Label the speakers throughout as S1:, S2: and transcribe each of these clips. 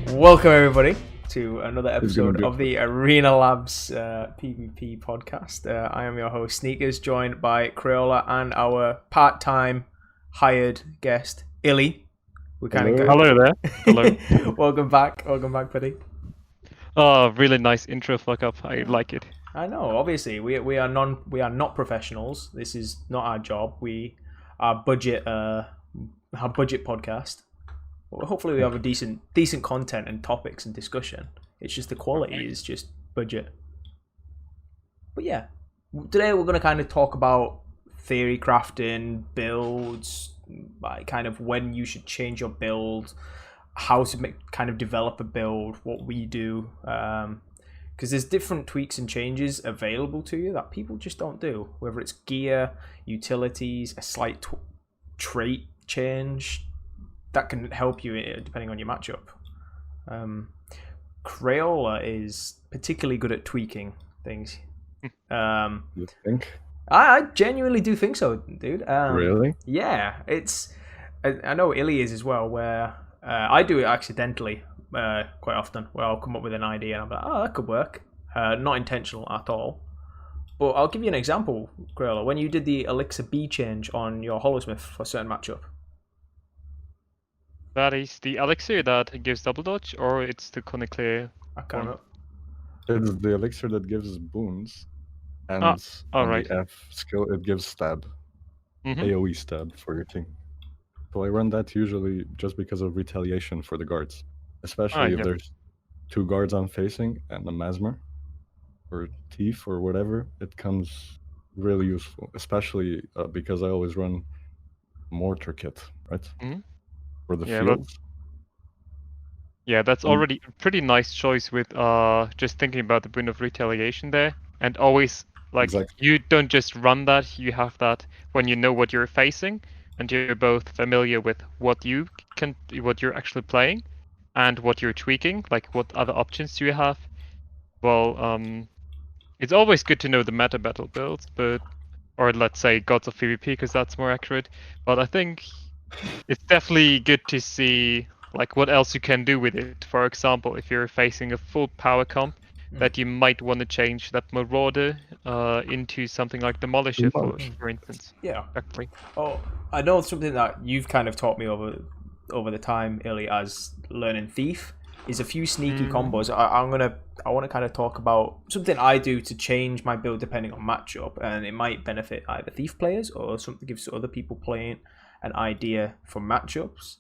S1: Welcome everybody to another episode of the ArenaLabs PvP podcast. I am your host Sneakers, joined by Crayola and our part-time hired guest Illy. We kind of
S2: Hello there. Hello.
S1: Welcome back, buddy.
S2: Oh, really nice intro fuck up. I like it.
S1: I know. Obviously, we are not professionals. This is not our job. We are budget podcast. Well, hopefully we have a decent content and topics and discussion. It's just the quality is just budget. But yeah, today we're going to kind of talk about theory crafting, builds, like kind of when you should change your build, how to kind of develop a build, what we do. Because there's different tweaks and changes available to you that people just don't do. Whether it's gear, utilities, a slight trait change, that can help you depending on your matchup. Crayola is particularly good at tweaking things.
S3: You think?
S1: I genuinely do think so, dude.
S3: Really?
S1: Yeah, I know Illy is as well, where I do it accidentally quite often, where I'll come up with an idea and I'm like, oh, that could work. Not intentional at all. But I'll give you an example, Crayola. When you did the Elixir B change on your Holosmith for a certain matchup.
S2: That is the elixir that gives double dodge, or it's the Coniclear?
S1: I can't remember.
S3: It's the elixir that gives boons. And
S2: on
S3: the F skill, it gives stab. AoE stab for your team. So I run that usually just because of retaliation for the guards. Especially if there's two guards I'm facing and a Mesmer or Thief or whatever, it comes really useful. Especially because I always run Mortar Kit, right? For the fields.
S2: Yeah, that's already a pretty nice choice with just thinking about the boon of retaliation there. And always, like, you don't just run that, you have that when you know what you're facing, and you're both familiar with what you're actually playing, and what you're tweaking, like what other options do you have. Well, it's always good to know the meta battle builds, or let's say Gods of PvP, because that's more accurate. But I think it's definitely good to see like what else you can do with it. For example, if you're facing a full power comp, that you might want to change that Marauder into something like Demolisher, for instance.
S1: Yeah.
S2: Exactly.
S1: Oh, I know something that you've kind of taught me over the time, Illy, as learning Thief, is a few sneaky combos. I want to kind of talk about something I do to change my build depending on matchup, and it might benefit either Thief players or something gives other people playing an idea for matchups.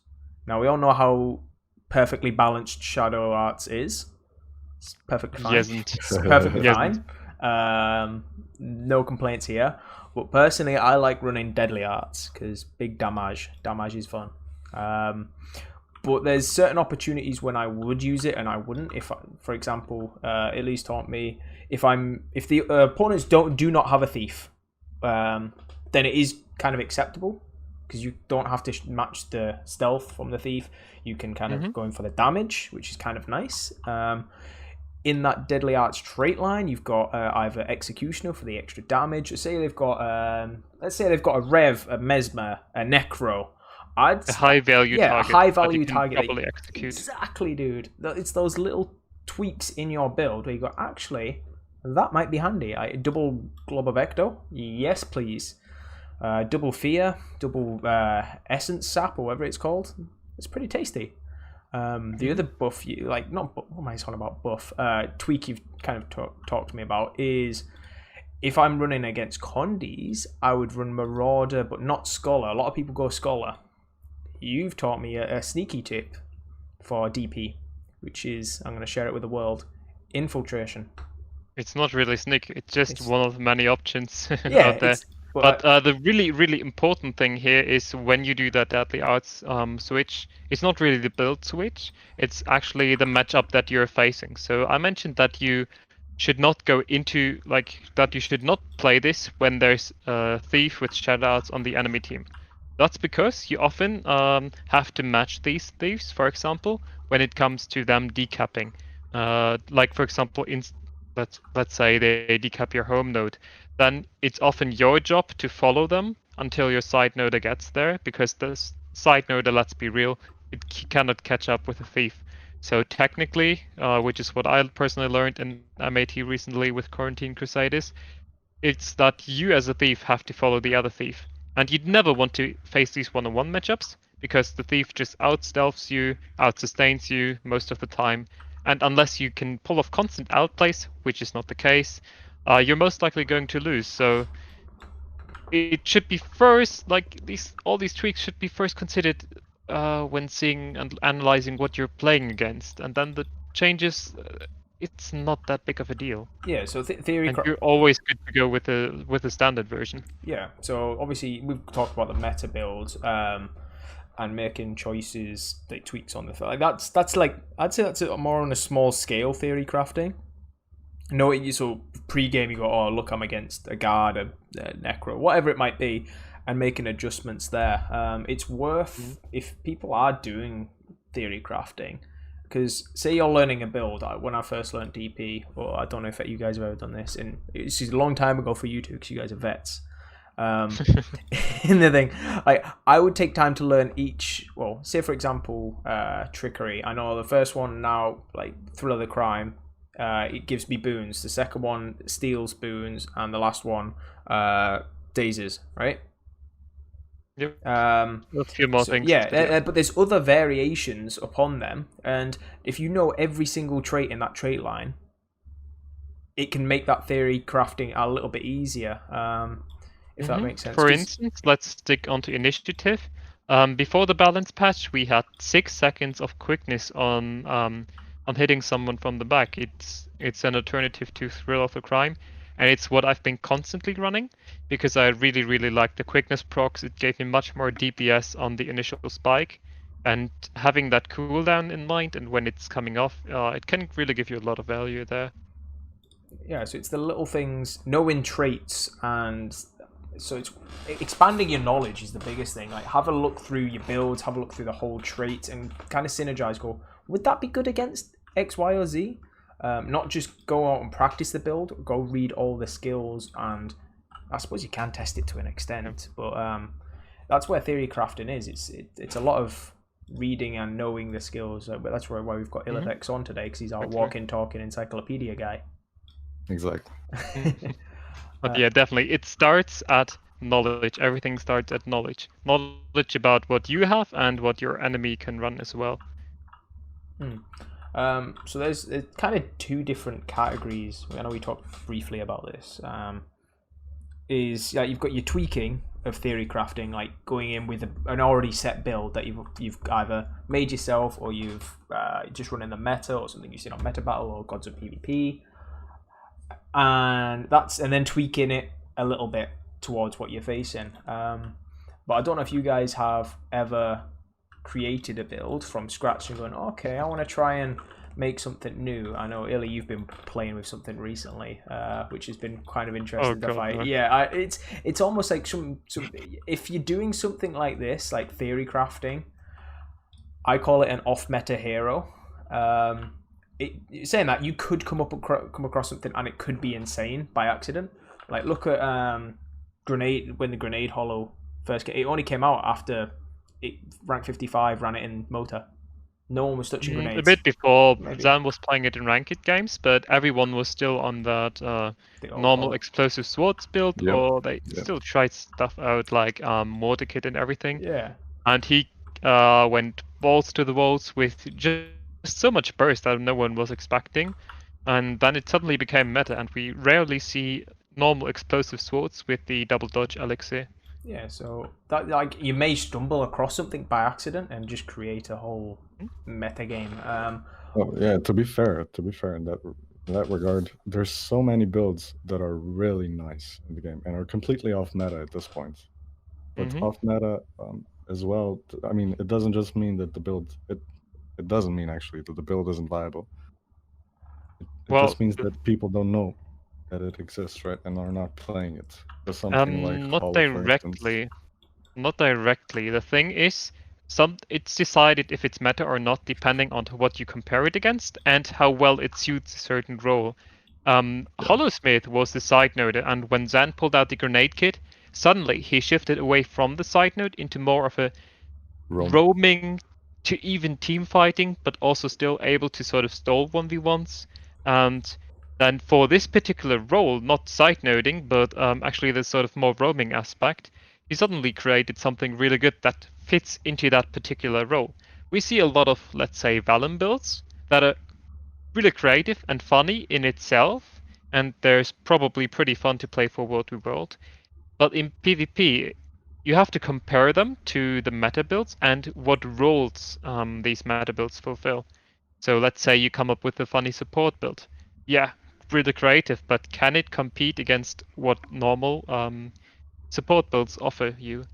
S1: Now, we all know how perfectly balanced Shadow Arts is. It's perfectly fine. It's perfectly fine. No complaints here. But personally, I like running Deadly Arts because big damage. Damage is fun. But there's certain opportunities when I would use it and I wouldn't. If, for example, Illy's taught me if the opponents do not have a Thief, then it is kind of acceptable. Because you don't have to match the stealth from the Thief. You can kind of go in for the damage, which is kind of nice. In that Deadly Arts trait line, you've got either Executioner for the extra damage. Let's say they've got a Rev, a Mesmer, a Necro. A
S2: high value target.
S1: Yeah, high value target.
S2: Probably execute.
S1: Exactly, dude. It's those little tweaks in your build where you go, actually, that might be handy. Double Glob of Ecto? Yes, please. Double Fear, double Essence Sap, or whatever it's called. It's pretty tasty. The other buff, what am I talking about? Buff tweak you've kind of talked to me about is if I'm running against Condis, I would run Marauder, but not Scholar. A lot of people go Scholar. You've taught me a sneaky tip for DP, which is, I'm going to share it with the world, Infiltration.
S2: It's not really sneak. It's just one of many options out there. But the really, really important thing here is when you do that Deadly Arts switch, it's not really the build switch, it's actually the matchup that you're facing. So I mentioned that you should not go into, that you should not play this when there's a Thief with Shadow Arts on the enemy team. That's because you often have to match these Thieves, for example, when it comes to them decapping. For example, let's say they decap your home node, then it's often your job to follow them until your side node gets there, because the side node, let's be real, it cannot catch up with a thief. So technically, which is what I personally learned in MAT recently with Quarantine Crusaders, it's that you as a thief have to follow the other thief. And you'd never want to face these one-on-one matchups, because the thief just out-stealths you, out-sustains you most of the time, and unless you can pull off constant outplays, which is not the case, you're most likely going to lose. So it should be first, like all these tweaks should be first considered when seeing and analyzing what you're playing against, and then the changes, it's not that big of a deal.
S1: Yeah, so theory.
S2: And you're always good to go with the standard version.
S1: Yeah, so obviously we've talked about the meta build, and making choices, like tweaks on the like that's like, I'd say that's more on a small scale theory crafting. No, so pre-game you go, oh look, I'm against a guard, a necro, whatever it might be, and making adjustments there. It's worth if people are doing theory crafting, because say you're learning a build. When I first learned DP, or I don't know if you guys have ever done this, and it's a long time ago for you two because you guys are vets. In the thing, like, I would take time to learn each. Well, say for example, trickery. I know the first one now, like Thrill of the Crime, it gives me boons. The second one steals boons, and the last one, dazes. Right.
S2: Yep. A few more things.
S1: Yeah, but there's other variations upon them, and if you know every single trait in that trait line, it can make that theory crafting a little bit easier. If that makes sense.
S2: For instance, let's stick onto initiative. Before the balance patch, we had 6 seconds of quickness on hitting someone from the back. It's an alternative to Thrill of the Crime, and it's what I've been constantly running because I really like the quickness procs. It gave me much more DPS on the initial spike, and having that cooldown in mind, and when it's coming off, it can really give you a lot of value there.
S1: Yeah, so it's the little things, knowing traits, and so it's expanding your knowledge is the biggest thing. Like, have a look through your builds, have a look through the whole trait, and kind of synergize. Go, would that be good against X, Y, or Z? Not just go out and practice the build. Go read all the skills, and I suppose you can test it to an extent. But that's where theory crafting is. It's a lot of reading and knowing the skills. But that's why we've got Illithex on today, because he's our walking, talking encyclopedia guy.
S3: Exactly.
S2: But yeah, definitely. It starts at knowledge. Everything starts at knowledge. Knowledge about what you have and what your enemy can run as well.
S1: So there's kind of 2 different categories. I know we talked briefly about this. You've got your tweaking of theory crafting, like going in with an already set build that you've either made yourself, or you've just run in the meta, or something you've seen on Meta Battle or Gods of PvP. And then tweaking it a little bit towards what you're facing. But I don't know if you guys have ever created a build from scratch and going, okay, I want to try and make something new. I know, Illy, you've been playing with something recently, which has been kind of interesting to fight. Yeah, it's almost like some if you're doing something like this, like theory crafting, I call it an off-meta hero. Saying that, you could come across something and it could be insane by accident. Like, look at Grenade, when the Grenade Hollow first came. It only came out after rank 55 ran it in Mota. No one was touching grenades.
S2: A bit before, Zan was playing it in ranked games, but everyone was still on that normal explosive swords build, or they still tried stuff out like mortar kit and everything.
S1: Yeah.
S2: And he went balls to the walls with just so much burst that no one was expecting, and then it suddenly became meta, and we rarely see normal explosive swords with the double dodge elixir.
S1: Yeah, so that, like, you may stumble across something by accident and just create a whole meta game.
S3: To be fair in that regard, there's so many builds that are really nice in the game and are completely off meta at this point. But off meta as well. I mean, it doesn't just mean that the build it doesn't mean actually that the build isn't viable. It just means that people don't know that it exists, right, and are not playing it. There's something like
S2: not directly. Not directly. The thing is, it's decided if it's meta or not depending on what you compare it against and how well it suits a certain role. Hollowsmith was the side node, and when Zan pulled out the grenade kit, suddenly he shifted away from the side node into more of a roaming to even team fighting, but also still able to sort of stall 1v1s. And then for this particular role, not side noding, but actually the sort of more roaming aspect, he suddenly created something really good that fits into that particular role. We see a lot of, let's say, Valen builds that are really creative and funny in itself, and there's probably pretty fun to play for World to World. But in PvP, you have to compare them to the meta builds and what roles these meta builds fulfill. So let's say you come up with a funny support build. Yeah, really creative, but can it compete against what normal support builds offer you?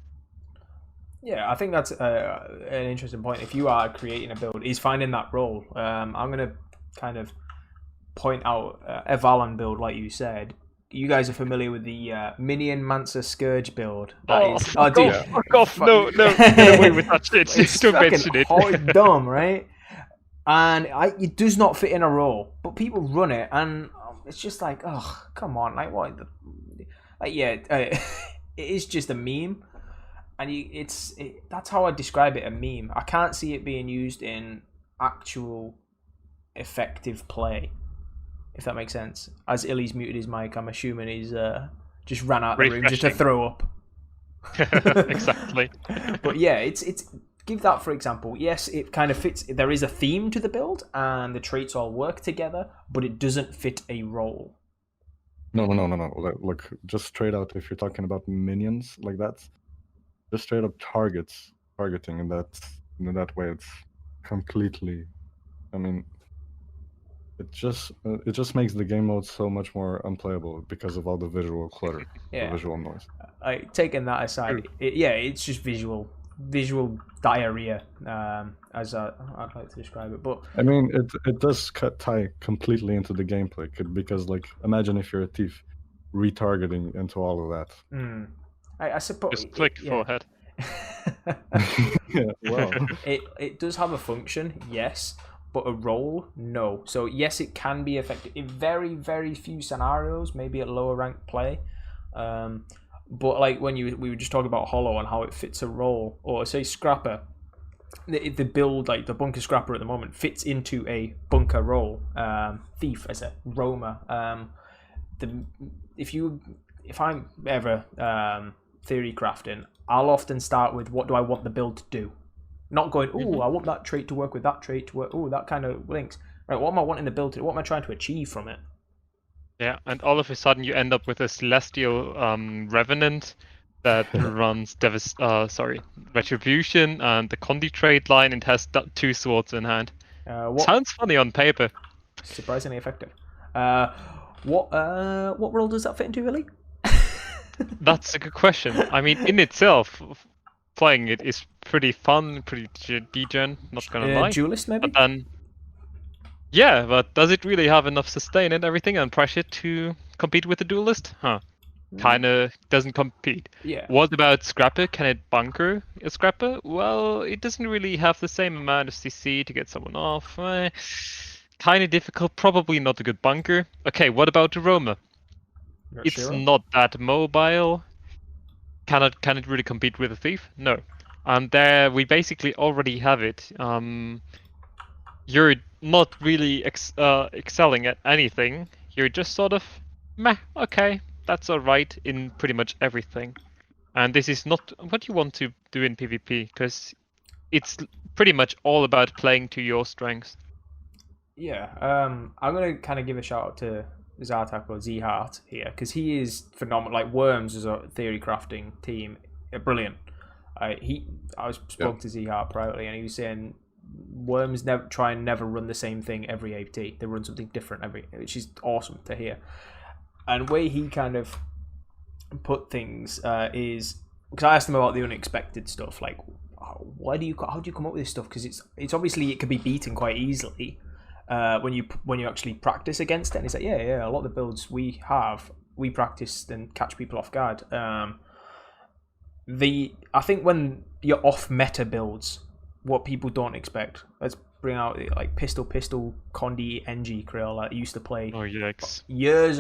S1: Yeah, I think that's an interesting point. If you are creating a build, is finding that role. I'm going to kind of point out a Valen build, like you said. You guys are familiar with the Minion Mancer Scourge build.
S2: Fuck off. No, get away with that shit.
S1: It's
S2: Don't mention it.
S1: Hot dumb, right? And it does not fit in a role, but people run it, and it's just like, oh, come on, like what? It is just a meme, and that's how I describe it, a meme. I can't see it being used in actual effective play, if that makes sense. As Illy's muted his mic, I'm assuming he's just ran out of the room just to throw up.
S2: Exactly.
S1: But yeah, it's give that for example. Yes, it kind of fits. There is a theme to the build, and the traits all work together, but it doesn't fit a role.
S3: No. Look, just straight out, if you're talking about minions like that, just straight up targeting, and in that way, it's completely. I mean, it just makes the game mode so much more unplayable because of all the visual clutter, the visual noise.
S1: Taking that aside, it's just visual diarrhea, as I'd like to describe it. But
S3: I mean, it does tie completely into the gameplay, because like, imagine if you're a thief, retargeting into all of that.
S1: I suppose
S2: just click forehead.
S3: Yeah, well,
S1: it does have a function, yes, but a role, no. So yes, it can be effective in very, very few scenarios, maybe at lower ranked play. But like when we were just talking about Hollow and how it fits a role, or say Scrapper, the build, like the Bunker Scrapper at the moment, fits into a bunker role. Thief as a roamer. If I'm ever theory crafting, I'll often start with what do I want the build to do. Not going, I want that trait to work with that trait to work. That kind of links. Right, what am I wanting the build to do? What am I trying to achieve from it?
S2: Yeah, and all of a sudden you end up with a Celestial Revenant that runs Retribution and the Condi trade line, and has 2 swords in hand. Sounds funny on paper.
S1: Surprisingly effective. What role does that fit into, really?
S2: That's a good question. I mean, in itself, playing it is pretty fun, pretty degen, not gonna lie.
S1: Duelist, maybe?
S2: But then, yeah, but does it really have enough sustain and everything and pressure to compete with the Duelist? Kinda doesn't compete.
S1: Yeah.
S2: What about Scrapper? Can it bunker a Scrapper? Well, it doesn't really have the same amount of CC to get someone off. Kinda difficult, probably not a good bunker. Okay, what about the Roamer? It's not that mobile. Can it really compete with a Thief? No. And there we basically already have it. You're not really excelling at anything. You're just sort of meh, okay, that's alright in pretty much everything. And this is not what you want to do in PvP, because it's pretty much all about playing to your strengths.
S1: Yeah, I'm going to kind of give a shout out to Zartak or Z-Heart here, because he is phenomenal. Like Worms as a theory crafting team, brilliant. I spoke to Z-Heart privately, and he was saying Worms never run the same thing every APT. They run something different which is awesome to hear. And the way he kind of put things is, because I asked him about the unexpected stuff, like how do you come up with this stuff? Because it's obviously it can be beaten quite easily when you actually practice against it. And he's like, yeah, a lot of the builds we practice and catch people off guard. I think when you're off meta builds, what people don't expect, let's bring out like pistol Condi NG Krill that I used to play years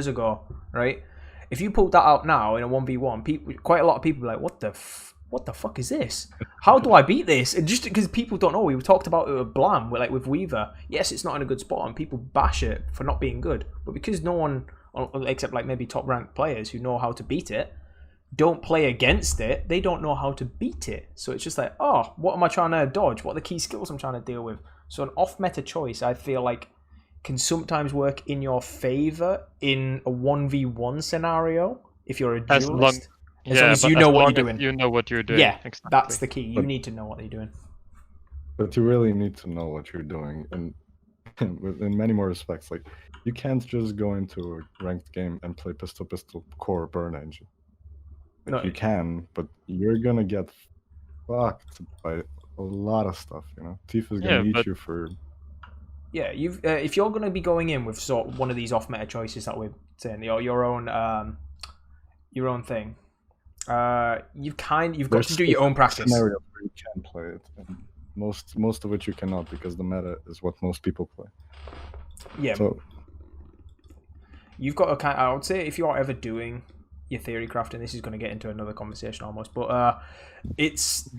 S1: ago, right? If you pulled that out now in a 1v1, quite a lot of people are like, what the fuck is this? How do I beat this? And just because people don't know, we talked about it with Blam, with Weaver. Yes, it's not in a good spot, and people bash it for not being good. But because no one, except like maybe top ranked players who know how to beat it, don't play against it, they don't know how to beat it. So it's just like, oh, what am I trying to dodge? What are the key skills I'm trying to deal with? So an off-meta choice, I feel like, can sometimes work in your favor in a 1v1 scenario if you're a duelist. As long as you know what you're doing.
S2: You know what you're doing.
S1: Yeah, exactly. That's the key. You need to know what you're doing.
S3: But you really need to know what you're doing, and in many more respects, like you can't just go into a ranked game and play pistol core burn engine. Like, no, you can, but you're gonna get fucked by a lot of stuff. You know, Thief is gonna eat you for.
S1: Yeah, if you're gonna be going in with sort of one of these off-meta choices that we're saying, your own thing. You've got to do your own practice.
S3: Scenario where you can play it, and most of it you cannot because the meta is what most people play.
S1: Yeah.
S3: So
S1: you've got to I would say if you are ever doing your theory crafting, this is going to get into another conversation almost, but it's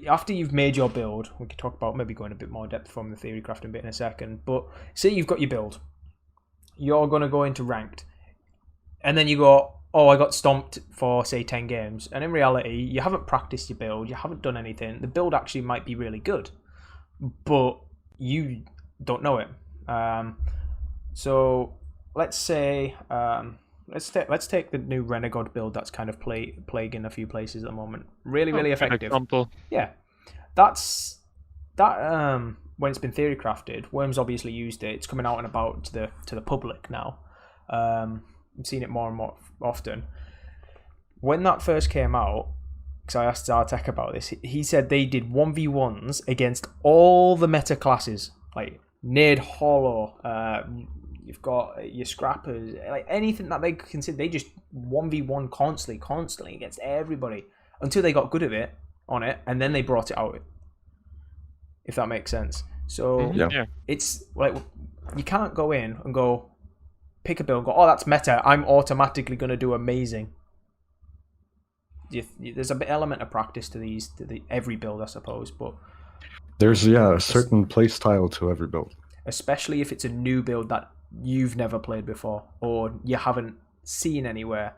S1: after you've made your build, we could talk about maybe going a bit more depth from the theory crafting bit in a second. But say you've got your build, you're going to go into ranked, and then you go, oh, I got stomped for, say, 10 games. And in reality, you haven't practiced your build. You haven't done anything. The build actually might be really good, but you don't know it. So let's say, let's take the new Renegade build that's kind of plaguing a few places at the moment. Really effective.
S2: Example.
S1: Yeah. When it's been theory crafted, Worms obviously used it. It's coming out and about to the public now. I've seen it more and more often. When that first came out, because I asked Zartek about this, he said they did 1v1s against all the meta classes, like Nid, Hollow, you've got your Scrappers, like anything that they consider. They just 1v1 constantly against everybody until they got good at it, and then they brought it out. If that makes sense. So it's like you can't go in and go pick a build and go, oh, that's meta, I'm automatically going to do amazing. There's a bit element of practice to every build, I suppose, but
S3: there's a certain play style to every build,
S1: especially if it's a new build that you've never played before or you haven't seen anywhere.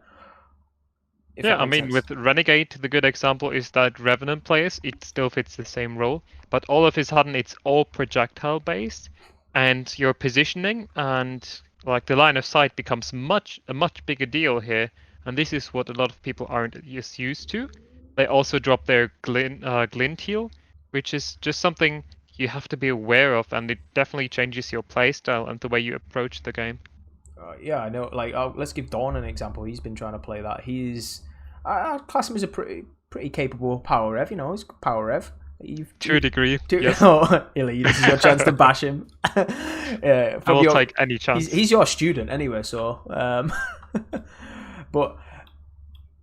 S2: I mean, with Renegade, the good example is that Revenant players, it still fits the same role, but all of a sudden it's all projectile based, and your positioning and like the line of sight becomes a much bigger deal here, and this is what a lot of people aren't used to. They also drop their glint heal, which is just something you have to be aware of, and it definitely changes your playstyle and the way you approach the game.
S1: I know. Like, let's give Dawn an example. He's been trying to play that. I class him as a pretty capable power rev. You know, he's power rev.
S2: To a degree.
S1: Yes. Oh, Illy, this is your chance to bash him.
S2: I will take any chance.
S1: He's your student anyway, so. But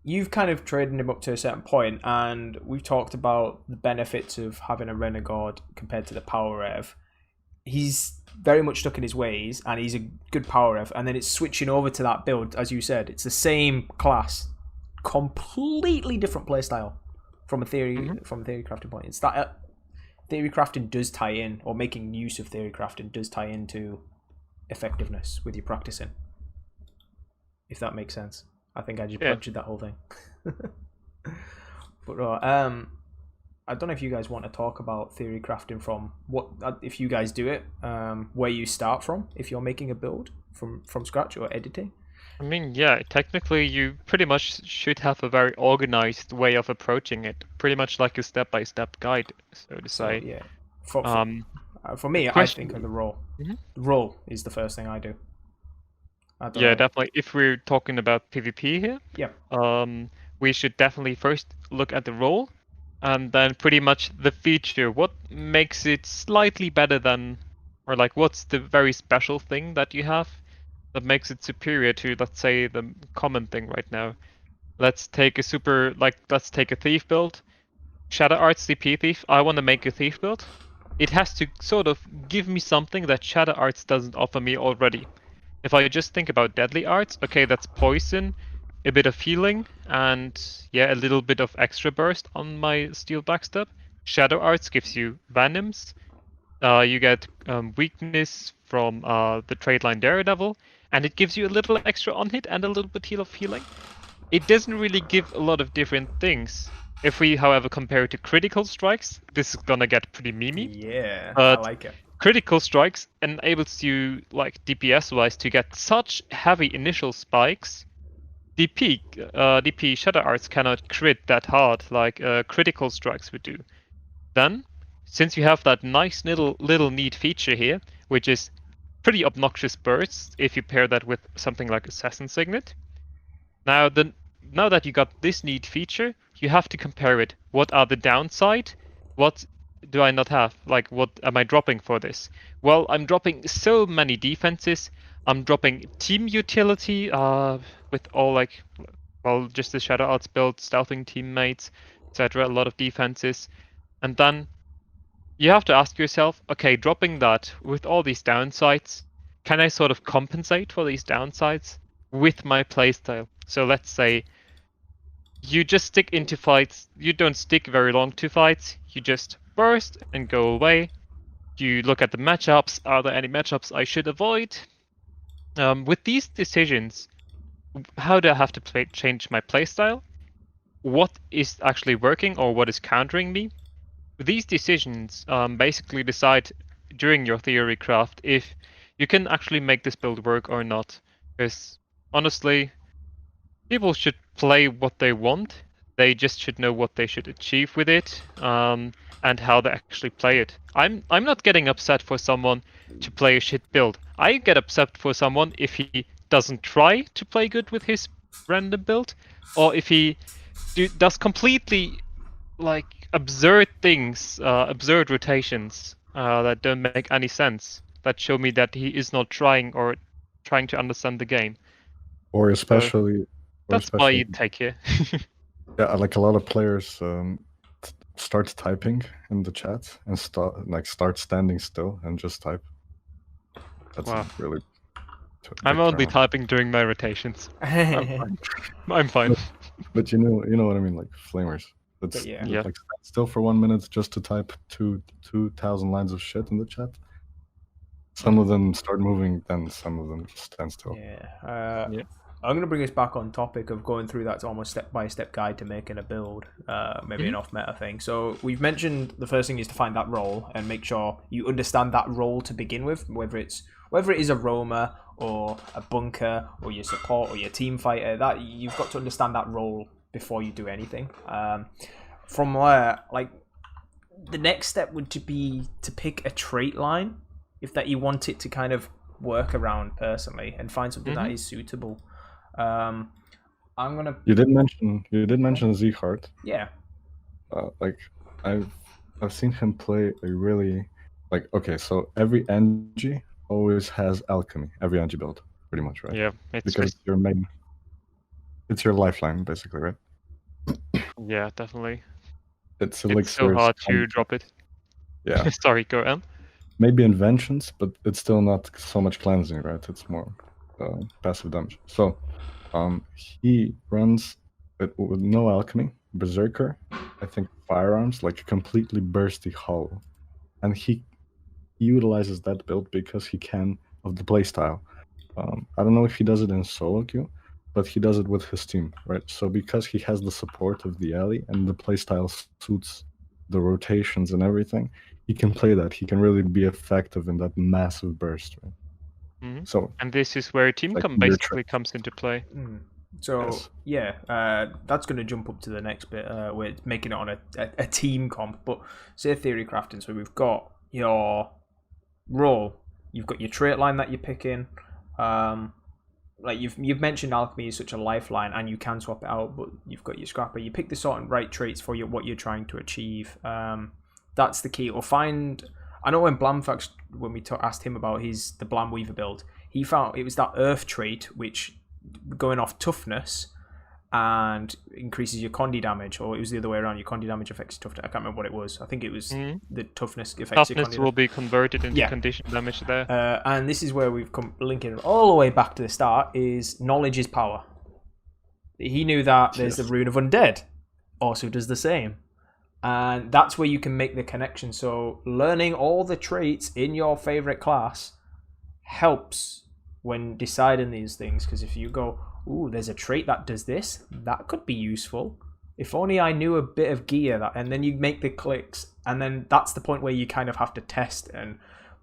S1: you've kind of traded him up to a certain point, and we've talked about the benefits of having a Renegade compared to the power rev. He's very much stuck in his ways, and he's a good power rev. And then it's switching over to that build, as you said. It's the same class, completely different playstyle. From a theory crafting point, it's that theory crafting does tie in, or making use of theory crafting does tie into effectiveness with your practicing. If that makes sense, I think I just butchered that whole thing. But I don't know if you guys want to talk about theory crafting from if you guys do it, where you start from if you're making a build from scratch or editing.
S2: I mean, technically you pretty much should have a very organized way of approaching it, pretty much like a step-by-step guide, so to say.
S1: For me, I think of the role. The role is the first thing I do.
S2: Definitely. If we're talking about PvP here, we should definitely first look at the role, and then pretty much the feature. What makes it slightly better than, or like what's the very special thing that you have that makes it superior to, let's say, the common thing right now. Let's take a thief build. Shadow Arts DP thief. I want to make a thief build. it has to sort of give me something that Shadow Arts doesn't offer me already. If I just think about Deadly Arts, okay, that's poison, a bit of healing, and yeah, a little bit of extra burst on my steel backstab. Shadow Arts gives you venoms. You get weakness from the trade line Daredevil, and it gives you a little extra on hit and a little bit of healing. It doesn't really give a lot of different things. If we, however, compare it to critical strikes, this is gonna get pretty memey.
S1: Yeah,
S2: but
S1: I like it.
S2: Critical strikes enables you, like DPS-wise, to get such heavy initial spikes. DP Shadow Arts cannot crit that hard like critical strikes would do. Then, since you have that nice little neat feature here, which is pretty obnoxious bursts if you pair that with something like Assassin Signet. Now that you got this neat feature, you have to compare it. What are the downside? What do I not have? Like, what am I dropping for this? Well, I'm dropping so many defenses. I'm dropping team utility with all like, well, just the Shadow Arts build, stealthing teammates, etc. A lot of defenses. And then you have to ask yourself, okay, dropping that with all these downsides, can I sort of compensate for these downsides with my playstyle? So let's say you just stick into fights, you don't stick very long to fights, you just burst and go away. You look at the matchups, are there any matchups I should avoid? With these decisions, how do I have to change my playstyle? What is actually working or what is countering me? These decisions basically decide during your theory craft if you can actually make this build work or not. Because honestly, people should play what they want. They just should know what they should achieve with it, and how they actually play it. I'm not getting upset for someone to play a shit build. I get upset for someone if he doesn't try to play good with his random build, or if he does completely like absurd things, absurd rotations that don't make any sense. That show me that he is not trying or trying to understand the game.
S3: Or especially.
S2: That's my take here.
S3: Yeah, like a lot of players start typing in the chat and start standing still and just type. That's really.
S2: I'm only typing during my rotations. I'm fine.
S3: But you know what I mean, like flamers. That's
S1: yeah.
S3: Like still for 1 minute just to type 2,000 lines of shit in the chat. Some of them start moving, then some of them just stand still.
S1: Yeah. I'm going to bring us back on topic of going through that almost step-by-step guide to making a build, maybe an off-meta thing. So we've mentioned the first thing is to find that role and make sure you understand that role to begin with, whether it is a roamer or a bunker or your support or your team fighter. That you've got to understand that role before you do anything. From there, like the next step would be to pick a trait line if that you want it to kind of work around personally and find something that is suitable. I'm gonna.
S3: You did mention Z-Heart.
S1: Yeah.
S3: Like I've seen him play a really okay. So every NG always has alchemy. Every NG build, pretty much, right?
S2: Yeah,
S3: because your main. It's your lifeline, basically, right?
S2: Yeah, definitely.
S3: It's
S2: so hard to drop it.
S3: Yeah.
S2: Sorry, go on.
S3: Maybe inventions, but it's still not so much cleansing, right? It's more passive damage. So. He runs with no alchemy, berserker, I think firearms, like a completely bursty hollow, and he utilizes that build because he can of the playstyle. I don't know if he does it in solo queue, but he does it with his team, right? So because he has the support of the alley and the playstyle suits the rotations and everything, he can play that. He can really be effective in that massive burst, right? So,
S2: and this is where team basically comes into play.
S1: So that's going to jump up to the next bit. We're making it on a team comp, but say theory crafting. So we've got your role, you've got your trait line that you're picking. Like you've mentioned alchemy is such a lifeline, and you can swap it out. But you've got your scrapper. You pick the sort of right traits for what you're trying to achieve. That's the key. Or find. I know when Blamfax, when we asked him about the Blam Weaver build, he found it was that Earth trait, which, going off toughness, and increases your condi damage, or it was the other way around. Your condi damage affects your toughness. I can't remember what it was. I think it was the toughness affects your condi
S2: Toughness will be converted into condition damage there.
S1: And this is where we've come linking all the way back to the start. Is knowledge is power. He knew that there's the rune of undead, also does the same. And that's where you can make the connection. So learning all the traits in your favorite class helps when deciding these things. Because if you go, ooh, there's a trait that does this, that could be useful. If only I knew a bit of gear, that, and then you make the clicks. And then that's the point where you kind of have to test and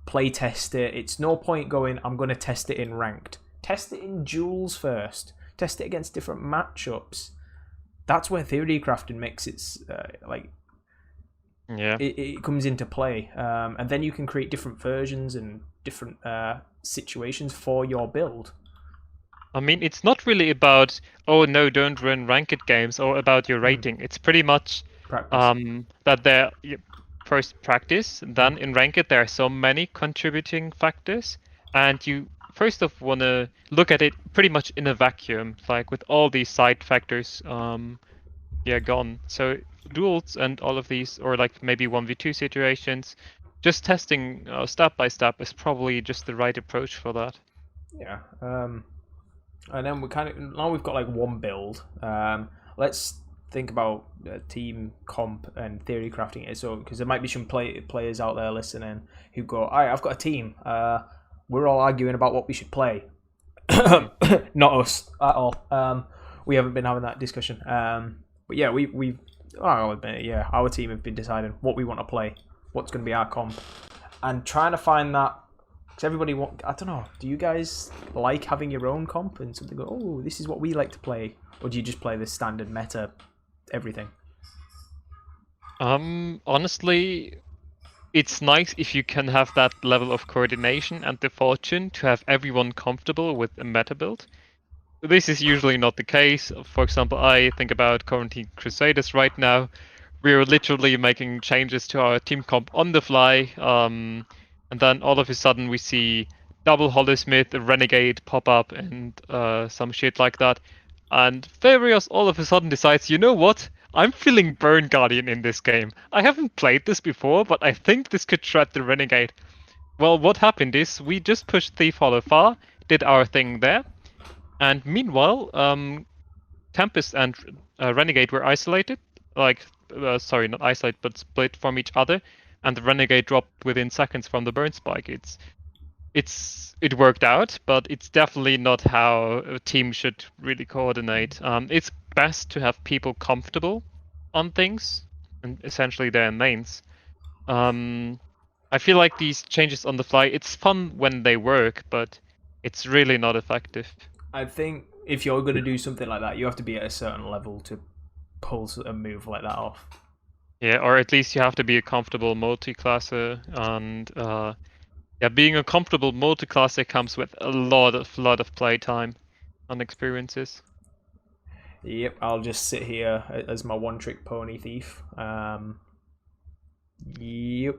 S1: play test it. It's no point going, I'm going to test it in ranked. Test it in duels first. Test it against different matchups. That's where theory crafting makes its it comes into play, and then you can create different versions and different situations for your build.
S2: I mean, it's not really about, oh no, don't run ranked games, or about your rating. It's pretty much that they're first practice, then in ranked there are so many contributing factors, and you first off want to look at it pretty much in a vacuum, like with all these side factors gone. So duels and all of these, or like maybe 1v2 situations, just testing step by step is probably just the right approach for that.
S1: Yeah. And then now we've got like one build. Let's think about team comp and theory crafting it. So because there might be some players out there listening who go, all right, I've got a team. We're all arguing about what we should play. Not us at all. We haven't been having that discussion. But yeah, I'll admit it, our team have been deciding what we want to play, what's going to be our comp, and trying to find that. Because everybody I don't know. Do you guys like having your own comp and something? Oh, this is what we like to play, or do you just play the standard meta, everything?
S2: Honestly, it's nice if you can have that level of coordination and the fortune to have everyone comfortable with a meta build. This is usually not the case. For example, I think about Quarantine Crusaders right now. We're literally making changes to our team comp on the fly, and then all of a sudden we see double Holosmith, a Renegade pop up, and some shit like that. And Farios all of a sudden decides, you know what? I'm feeling Burn Guardian in this game. I haven't played this before, but I think this could shred the Renegade. Well, what happened is we just pushed Thief Hollow far, did our thing there. And meanwhile, Tempest and Renegade were isolated, sorry, not isolated, but split from each other, and the Renegade dropped within seconds from the burn spike. It worked out, but it's definitely not how a team should really coordinate. It's best to have people comfortable on things, and essentially their mains. I feel like these changes on the fly, it's fun when they work, but it's really not effective.
S1: I think if you're going to do something like that, you have to be at a certain level to pull a move like that off.
S2: Yeah, or at least you have to be a comfortable multi-classer, and being a comfortable multi-classer comes with a lot of playtime and experiences.
S1: Yep, I'll just sit here as my one-trick pony thief. Yep.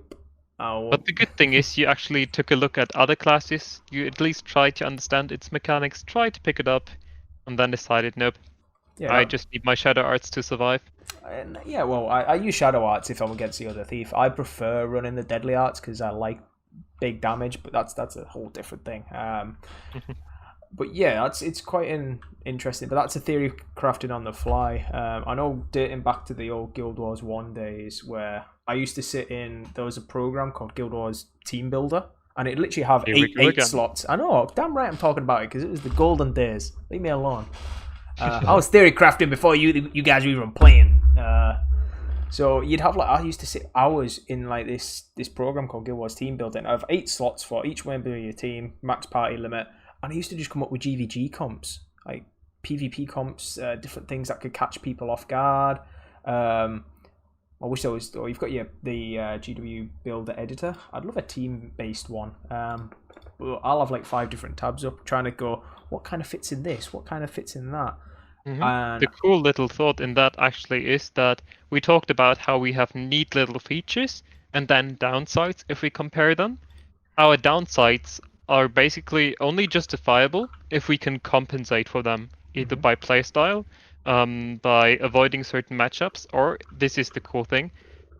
S2: But the good thing is you actually took a look at other classes, you at least tried to understand its mechanics, tried to pick it up, and then decided, nope, I just need my Shadow Arts to survive.
S1: Yeah, well, I use Shadow Arts if I'm against the other thief. I prefer running the Deadly Arts because I like big damage, but that's a whole different thing. But yeah, it's quite interesting. But that's a theory crafting on the fly. I know dating back to the old Guild Wars 1 days where I used to sit in, there was a program called Guild Wars Team Builder, and it literally have eight slots. I know, damn right I'm talking about it because it was the golden days. Leave me alone. I was theory crafting before you guys were even playing. So you'd have I used to sit hours in this program called Guild Wars Team Building. I have 8 slots for each member of your team, max party limit, and I used to just come up with GVG comps, like PvP comps, different things that could catch people off guard. I wish there was. You've got the GW Build editor. I'd love a team-based one. I'll have 5 different tabs up, trying to go, what kind of fits in this? What kind of fits in that?
S2: Mm-hmm. And the cool little thought in that actually is that we talked about how we have neat little features and then downsides if we compare them. Our downsides are basically only justifiable if we can compensate for them, either by playstyle by avoiding certain matchups, or this is the cool thing,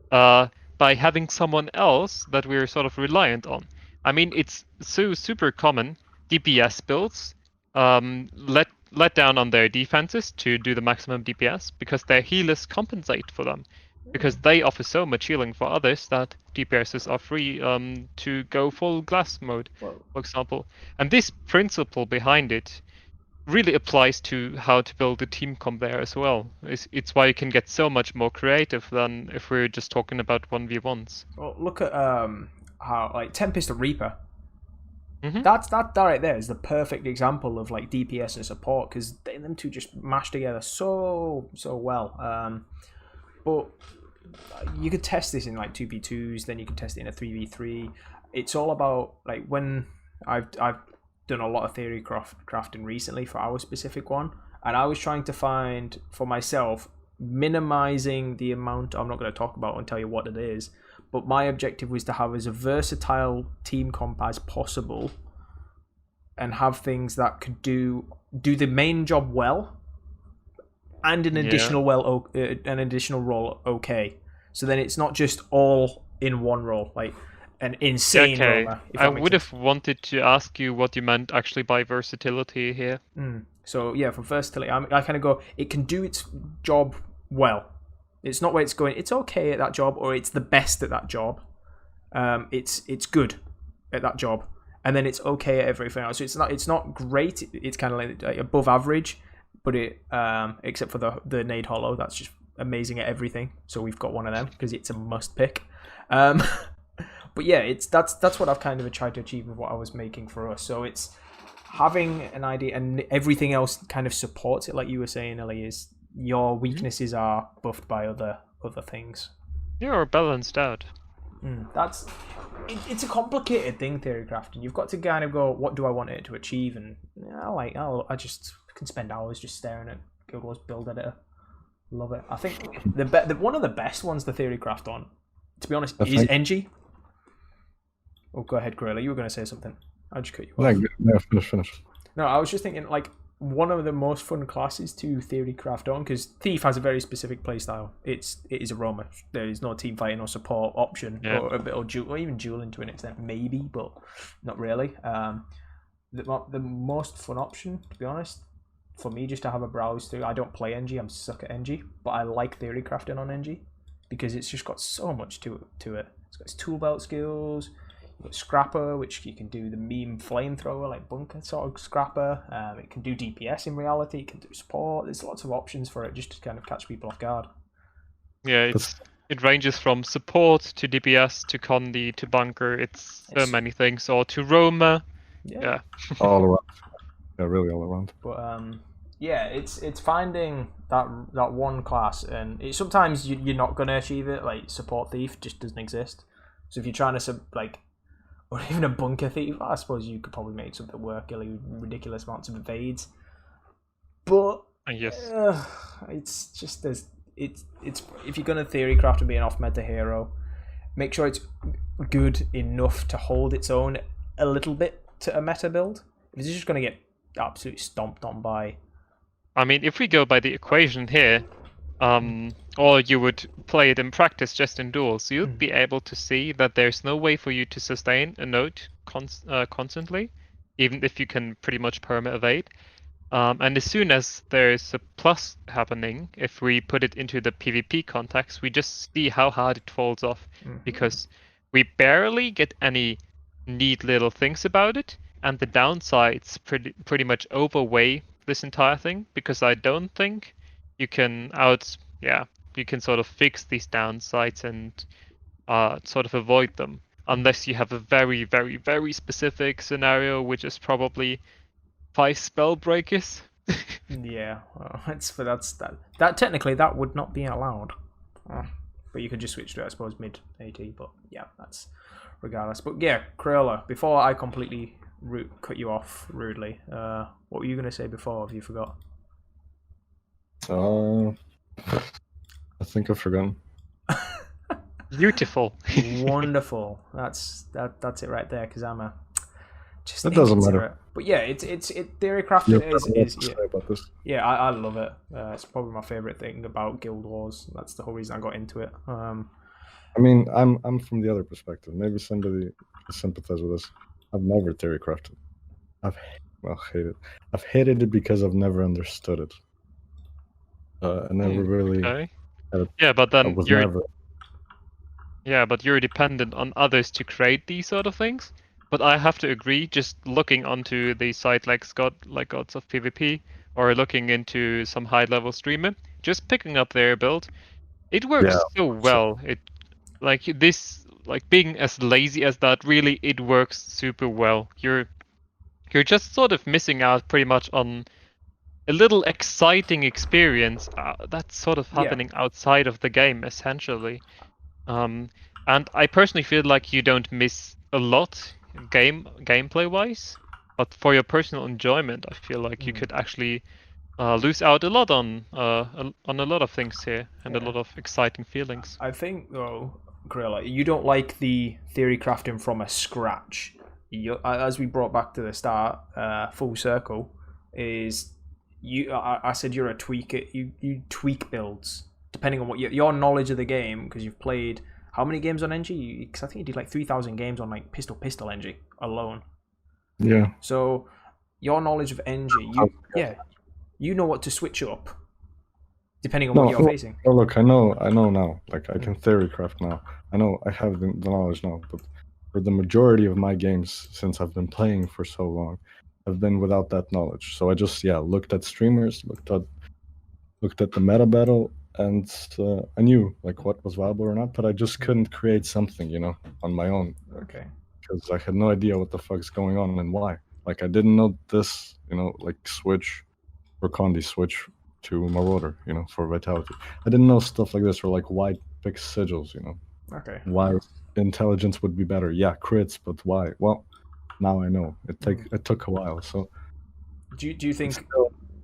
S2: by having someone else that we're sort of reliant on. I mean, it's so super common. DPS builds let down on their defenses to do the maximum DPS because their healers compensate for them. Because they offer so much healing for others that DPSs are free to go full glass mode, for example. And this principle behind it really applies to how to build a team comp there as well. It's why you can get so much more creative than if we're just talking about 1v1s.
S1: Well, look at how like Tempest and Reaper. That right there is the perfect example of like DPS and support because them two just mash together so well. But you could test this in like 2v2s, then you can test it in a 3v3. It's all about like when I've done a lot of theory crafting recently for our specific one, and I was trying to find for myself minimizing the amount. I'm not going to talk about and tell you what it is, but my objective was to have as a versatile team comp as possible and have things that could do the main job well and an additional an additional role okay. So then it's not just all in one role, like an insane roller.
S2: I would have wanted to ask you what you meant actually by versatility here.
S1: So yeah, for versatility, I kind of go, it can do its job well. It's not where it's going, it's okay at that job, or it's the best at that job. It's good at that job, and then it's okay at everything else. So it's not great. It's kind of like above average, but it except for the Nade Hollow, that's just amazing at everything. So we've got one of them because it's a must pick. But yeah, that's what I've kind of tried to achieve with what I was making for us. So it's having an idea, and everything else kind of supports it. Like you were saying, Ellie, is your weaknesses are buffed by other things.
S2: You're balanced out.
S1: It's a complicated thing, theory crafting. You've got to kind of go, what do I want it to achieve? And I just can spend hours just staring at Guild Wars Build Editor. Love it. I think the one of the best ones to theory craft on, to be honest, is NG. Oh, go ahead, Gorilla. You were going to say something. I just cut you off.
S3: No, finish.
S1: No, I was just thinking, like, one of the most fun classes to theory craft on, because Thief has a very specific playstyle. It is a roamer. There is no team fighting or support option, or even dueling to an extent, maybe, but not really. The most fun option, to be honest, for me, just to have a browse through. I don't play NG. I'm stuck at NG, but I like theory crafting on NG because it's just got so much to it. It's got its tool belt skills. You've got Scrapper, which you can do the meme flamethrower, like Bunker sort of Scrapper. It can do DPS in reality. It can do support. There's lots of options for it just to kind of catch people off guard.
S2: Yeah, it ranges from support to DPS to Condi to Bunker. It's so many things. Or to Roamer. Yeah.
S3: All around. Yeah, really all around.
S1: But yeah, it's finding that one class, and sometimes you're not going to achieve it. Like support thief just doesn't exist. So if you're trying to or even a bunker thief, I suppose you could probably make something work, ridiculous amounts of evades. But
S2: yes,
S1: it's just it's if you're gonna theory craft and be an off meta hero, make sure it's good enough to hold its own a little bit to a meta build. If it's just gonna get absolutely stomped on by.
S2: I mean, if we go by the equation here, or you would play it in practice just in duels, you'd be able to see that there's no way for you to sustain a node constantly, even if you can pretty much perma-evade. And as soon as there's a plus happening, if we put it into the PvP context, we just see how hard it falls off, because we barely get any neat little things about it, and the downsides pretty much overweigh this entire thing, because I don't think you can you can sort of fix these downsides and sort of avoid them, unless you have a very, very, very specific scenario, which is probably 5 spell breakers.
S1: Yeah, well, that technically that would not be allowed, but you could just switch to it, I suppose, mid AT. But yeah, that's regardless. But yeah, Crayola, before I completely cut you off rudely, what were you going to say before? Have you forgot?
S3: I think I've forgotten.
S2: Beautiful.
S1: Wonderful. That's it right there, because I'm a just
S3: it doesn't matter.
S1: It. But yeah, it theory crafting is yeah, I love it. It's probably my favorite thing about Guild Wars. That's the whole reason I got into it.
S3: I mean, I'm from the other perspective. Maybe somebody can sympathize with this. I've never theory crafted. I've hated it because I've never understood it. I never really.
S2: Okay. Yeah, but then
S3: never...
S2: Yeah, but you're dependent on others to create these sort of things. But I have to agree, just looking onto the site like Gods of PvP, or looking into some high-level streamer, just picking up their build, it works so well. It being as lazy as that, really, it works super well. You're just sort of missing out pretty much on a little exciting experience that's sort of happening outside of the game, essentially. And I personally feel like you don't miss a lot gameplay wise, but for your personal enjoyment, I feel like you could actually lose out a lot on a lot of things here and a lot of exciting feelings.
S1: I think though, Gorilla, you don't like the theory crafting from a scratch. As we brought back to the start, full circle, is you. I said you're a tweaker. You tweak builds depending on what your knowledge of the game, because you've played how many games on NG? Because I think you did like 3,000 games on like Pistol NG alone.
S3: Yeah.
S1: So your knowledge of NG, you know what to switch up depending on what you're facing.
S3: Oh, look, I know now. Like, I can theory craft now. I know I have the knowledge now, but for the majority of my games, since I've been playing for so long, I've been without that knowledge. So I just looked at streamers, looked at the meta battle, and I knew like what was viable or not, but I just couldn't create something, on my own.
S1: Okay.
S3: Because I had no idea what the fuck's going on and why. Like, I didn't know this, like switch or Condi switch to Marauder, for Vitality. I didn't know stuff like this, or like why pick sigils,
S1: Okay.
S3: Why intelligence would be better. Yeah, crits, but why? Well, now I know. It took a while. So
S1: do you think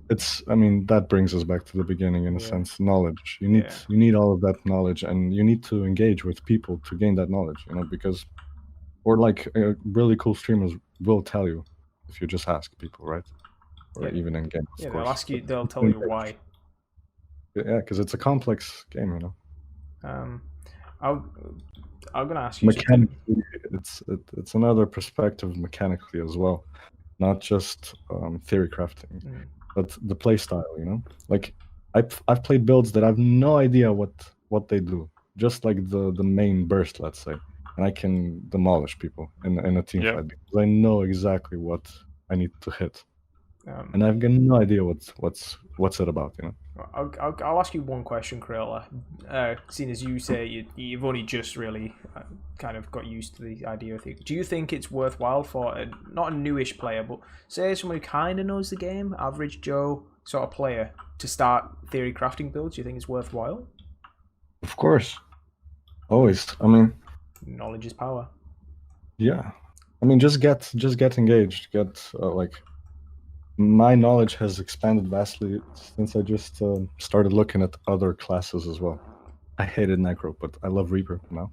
S3: that brings us back to the beginning in a sense. Knowledge. You need all of that knowledge, and you need to engage with people to gain that knowledge, because or like really cool streamers will tell you if you just ask people, right? Or even in game.
S1: Of course. They'll ask you. They'll tell you why.
S3: Yeah, because it's a complex game,
S1: I'm gonna ask you
S3: mechanically. It's another perspective mechanically as well, not just theory crafting, but the play style. Like I've played builds that I have no idea what they do, just like the main burst, let's say, and I can demolish people in a team fight because I know exactly what I need to hit. And I've got no idea what's it about,
S1: I'll ask you one question, Corella. Seeing as you say you've only just really kind of got used to the idea of things, do you think it's worthwhile for not a newish player, but say someone who kind of knows the game, average Joe sort of player, to start theory crafting builds? Do you think it's worthwhile?
S3: Of course, always. I mean,
S1: knowledge is power.
S3: Yeah, I mean, just get engaged. My knowledge has expanded vastly since I just started looking at other classes as well. I hated Necro, but I love Reaper now.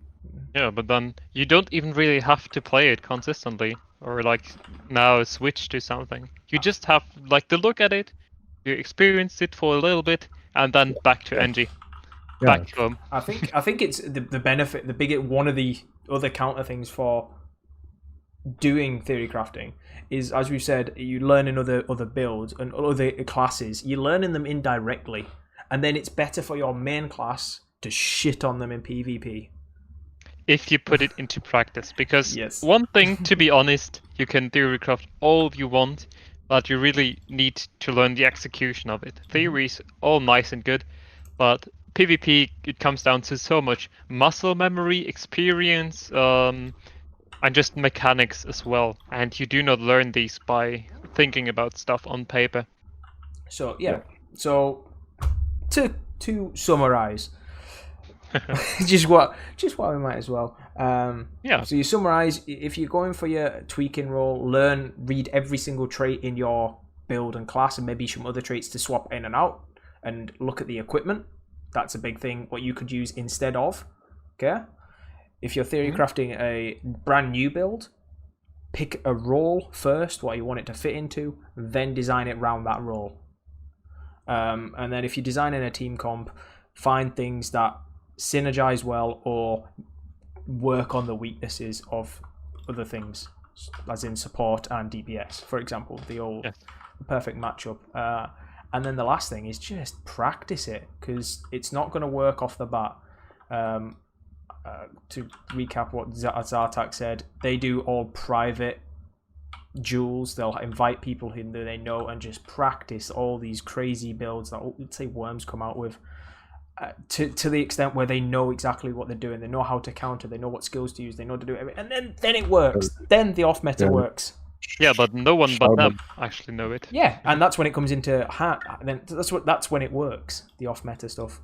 S2: Yeah, but then you don't even really have to play it consistently, or like now switch to something. You just have to look at it, you experience it for a little bit, and then back to NG. Back home.
S1: I think it's the benefit, one of the other counter things for doing theory crafting is, as we said, you learn in other builds and other classes. You're learning them indirectly, and then it's better for your main class to shit on them in PvP.
S2: If you put it into practice, because one thing, to be honest, you can theory craft all you want, but you really need to learn the execution of it. Theory is all nice and good, but PvP, it comes down to so much muscle memory, experience, and just mechanics as well. And you do not learn these by thinking about stuff on paper.
S1: So so to summarize, just what we might as well. So you summarize, if you're going for your tweaking role, read every single trait in your build and class, and maybe some other traits to swap in and out, and look at the equipment. That's a big thing, what you could use instead of. Okay? If you're theory crafting a brand new build, pick a role first, what you want it to fit into, then design it around that role. And then if you're designing a team comp, find things that synergize well or work on the weaknesses of other things, as in support and DPS, for example, the perfect matchup. And then the last thing is just practice it, because it's not going to work off the bat. To recap what Zartak said, they do all private duels. They'll invite people who they know and just practice all these crazy builds that, let's say, Worms come out with, to the extent where they know exactly what they're doing. They know how to counter. They know what skills to use. They know to do everything. And then it works. Then the off meta works.
S2: Yeah, but no one but them actually know it.
S1: Yeah, and that's when it comes into then that's when it works. The off meta stuff.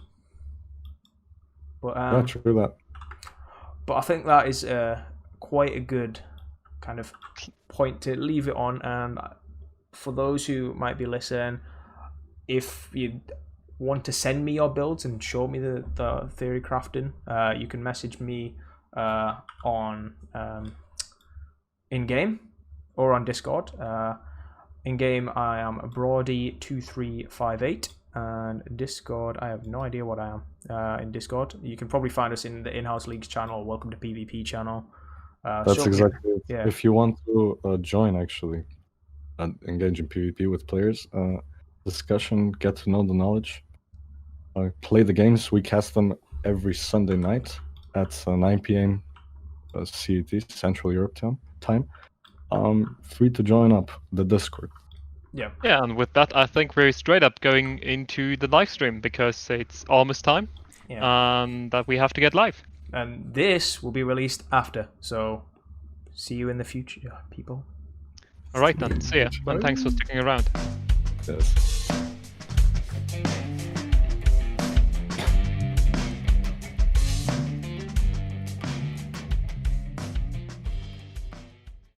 S1: But
S3: yeah, true that.
S1: But I think that is quite a good kind of point to leave it on. And for those who might be listening, if you want to send me your builds and show me the theory crafting, you can message me on in-game or on Discord. In-game, I am Brody2358. And Discord, I have no idea what I am in Discord. You can probably find us in the in-house leagues channel, welcome to PvP channel.
S3: That's exactly it. Yeah. If you want to join, actually, and engage in PvP with players, discussion, get to know the knowledge, play the games. We cast them every Sunday night at 9 p.m. CET, Central Europe time. Free to join up the Discord.
S2: Yeah, and with that, I think we're straight up going into the live stream, because it's almost time, that we have to get live.
S1: And this will be released after, so see you in the future, people.
S2: All right then, see ya. And thanks for sticking around.
S3: Yes.